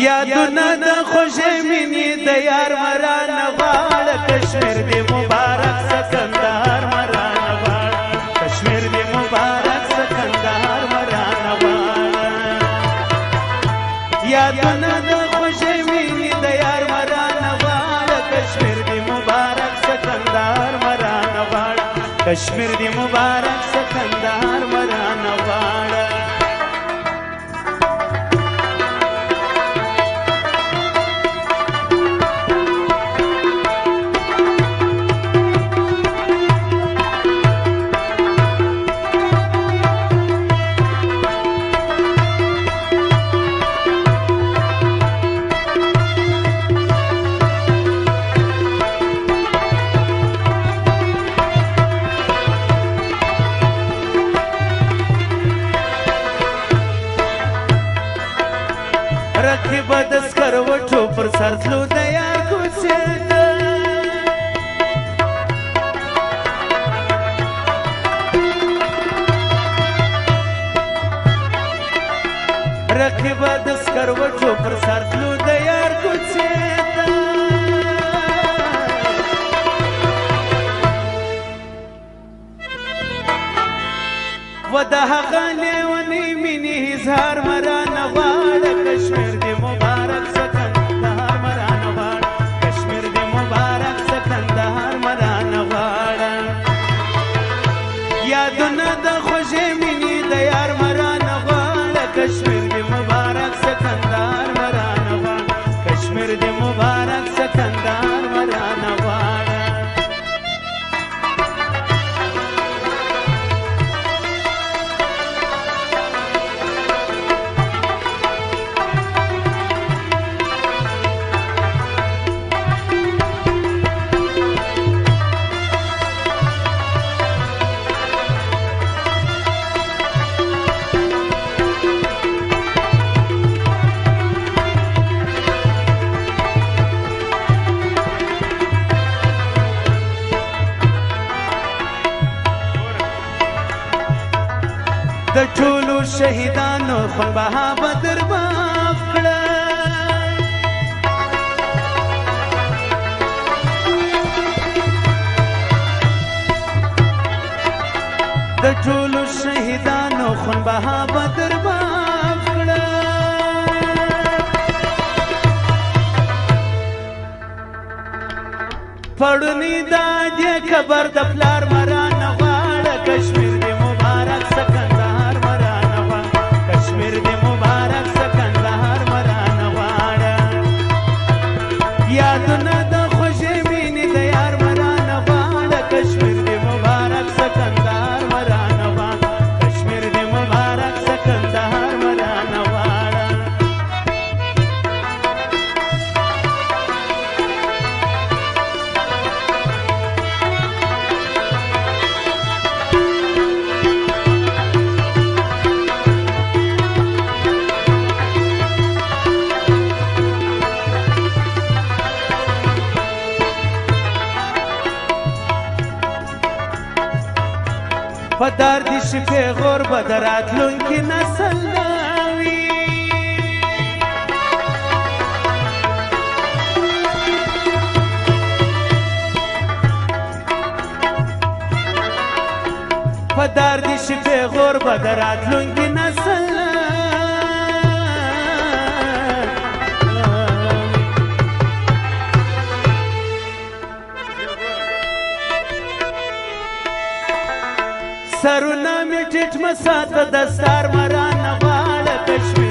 یادونه د خوږې مینې د یار مرانه غواړه کشمیر دې مبارک سکندر مرانه غواړه کشمیر دې مبارک سکندر مرانه غواړه یادونه د خوږې مینې د یار مرانه غواړه کشمیر دې مبارک سکندر مرانه غواړه کشمیر دې مبارک سکندر مرانه غواړه رقیب د سکروټو پر سر تلو د یار کوڅې ته رقیب د سکروټو پر سر تلو د یار کوڅې ته و د هغه لیونۍ مینې اظهار مرانه غواړه کشمیر دې مبارک سکندر مرانه غواړه کشمیر دې مبارک سکندر مرانه غواړه یادونه د خوږې مینې د یار مرانه غواړه کشمیر دې مبارک سکندر مرانه غواړه کشمیر دې مبارک سکندر مرانه غواړه د ټولو شهیدانو خون بها بدر معاف کړه د ټولو شهیدانو خون بها بدر معاف کړه پړونی دا دې خبر د پلار مرانه غواړه کشمیر دې مبارک سکندر مرانه غواړه کشمیر دې مبارک سکندر مرانه غواړه یادونه د خوږې مینې د یار مرانه غواړه کشمیر دې مبارک سکندر مرانه غواړه کشمیر دې مبارک سکندر مرانه غواړه په درد شي پیغور به د راتلونکي نسل نه وي په درد شي پیغور به د راتلونکي نسل نه سرونه مې ټیټ مساته دستار مرانه غواړه کشمیر